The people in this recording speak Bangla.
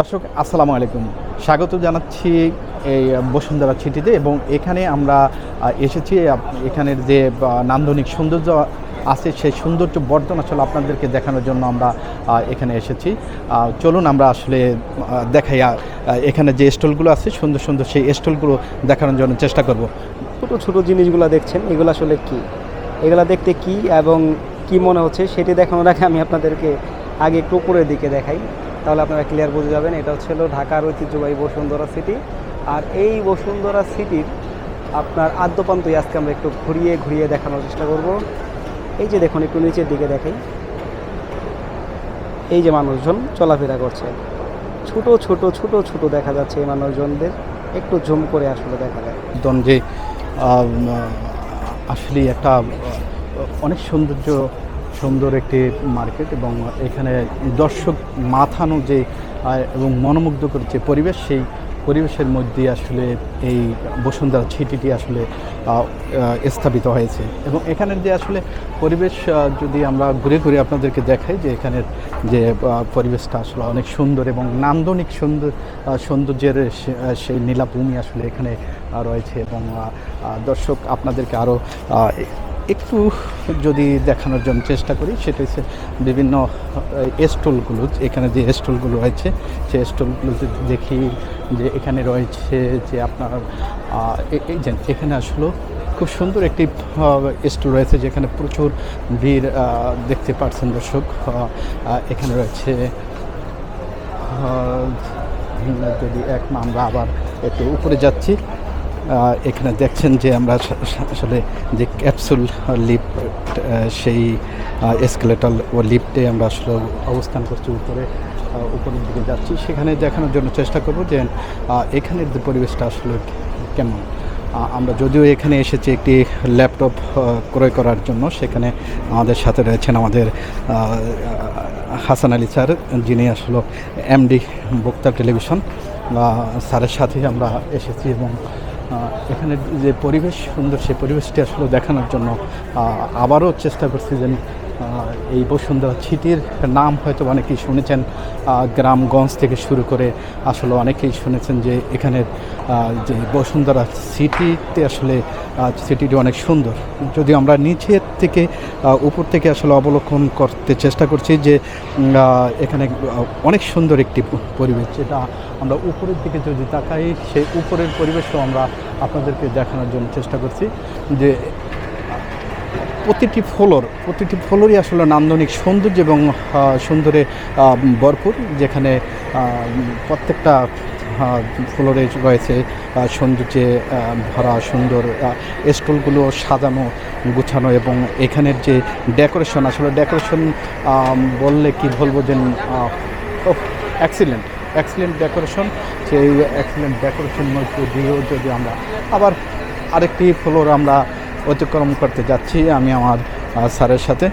দর্শক আসসালামু আলাইকুম, স্বাগত জানাচ্ছি এই বসুন্ধরা সিটিতে। এবং এখানে আমরা এসেছি এখানের যে নান্দনিক সৌন্দর্য আছে সেই সৌন্দর্য বর্ধন আসলে আপনাদেরকে দেখানোর জন্য আমরা এখানে এসেছি। চলুন আমরা আসলে দেখাই এখানে যে স্টলগুলো আছে সুন্দর সুন্দর সেই স্টলগুলো দেখানোর জন্য চেষ্টা করব। ছোটো ছোটো জিনিসগুলো দেখছেন, এগুলো আসলে কি, এগুলো দেখতে কি এবং কি মনে হচ্ছে সেটি দেখানোর আগে আমি আপনাদেরকে আগে একটু উপরের দিকে দেখাই, তাহলে আপনারা ক্লিয়ার বুঝে যাবেন। এটা হচ্ছে ঢাকার ঐতিহ্যবাহী বসুন্ধরা সিটি। আর এই বসুন্ধরা সিটির আপনার আদ্যপ্রান্তই আজকে আমরা একটু ঘুরিয়ে ঘুরিয়ে দেখানোর চেষ্টা করব। এই যে দেখুন, একটু নিচের দিকে দেখাই, এই যে মানুষজন চলাফেরা করছে, ছোট ছোট ছোট ছোট দেখা যাচ্ছে এই মানুষজনদের, একটু জুম করে আসলে দেখা যায় যে আসলে একটা অনেক সুন্দর একটি মার্কেট, এবং এখানে দর্শক মাথানো যে এবং মনোমুগ্ধ করেছে পরিবেশ, সেই পরিবেশের মধ্যে আসলে এই বসুন্ধরা সিটিটি আসলে স্থাপিত হয়েছে। এবং এখানের যে আসলে পরিবেশ যদি আমরা ঘুরে ঘুরে আপনাদেরকে দেখাই, যে এখানের যে পরিবেশটা আসলে অনেক সুন্দর এবং নান্দনিক সৌন্দর্যের সেই নীলাভূমি আসলে এখানে রয়েছে। এবং দর্শক আপনাদেরকে আরও একটু যদি দেখানোর জন্য চেষ্টা করি, সেটা হচ্ছে বিভিন্ন স্টলগুলো, এখানে যে স্টলগুলো রয়েছে সেই স্টলগুলো দেখি যে এখানে রয়েছে যে আপনার এই যে এখানে আসলে খুব সুন্দর একটি স্টল রয়েছে, যেখানে প্রচুর ভিড় দেখতে পাচ্ছেন দর্শক। এখানে রয়েছে যদি আমরা আবার একটু উপরে যাচ্ছি, এখানে দেখছেন যে আমরা আসলে যে ক্যাপসুল লিফট, সেই এসকেলেটর ও লিফটে আমরা আসলে অবস্থান করছি, উপরের দিকে যাচ্ছি। সেখানে দেখানোর জন্য চেষ্টা করব যে এখানের যে পরিবেশটা আসলে কেমন। আমরা যদিও এখানে এসেছি একটি ল্যাপটপ ক্রয় করার জন্য, সেখানে আমাদের সাথে রয়েছেন আমাদের হাসান আলী স্যার, যিনি আসলে এমডি বক্তা টেলিভিশন স্যারের সাথে আমরা এসেছি। এবং এখানে যে পরিবেশ সুন্দর, সেই পরিবেশটি আসলে দেখানোর জন্য আবারও চেষ্টা করছি। যে এই বসুন্ধরা সিটির নাম হয়তো অনেকেই শুনেছেন, গ্রামগঞ্জ থেকে শুরু করে আসলে অনেকেই শুনেছেন যে এখানের যে বসুন্ধরা সিটিতে আসলে সিটিটি অনেক সুন্দর। যদি আমরা নিচের থেকে উপর থেকে আসলে অবলোকন করতে চেষ্টা করছি, যে এখানে অনেক সুন্দর একটি পরিবেশ, যেটা আমরা উপরের দিকে যদি তাকাই সেই উপরের পরিবেশও আমরা আপনাদেরকে দেখানোর জন্য চেষ্টা করছি। যে প্রতিটি ফ্লোরই আসলে নান্দনিক সৌন্দর্য এবং সুন্দরে ভরপুর, যেখানে প্রত্যেকটা ফ্লোরে রয়েছে সৌন্দর্যে ভরা সুন্দর স্টলগুলো সাজানো গুছানো। এবং এখানের যে ডেকোরেশন, আসলে ডেকোরেশন বললে কি বলবো, যে এক্সিলেন্ট ডেকোরেশন। সেই এক্সিলেন্ট ডেকোরেশন মধ্যে দিয়েও যদি আমরা আবার আরেকটি ফ্লোর আমরা অতিক্রম করতে যাচ্ছি আমি আমার স্যারের সাথে।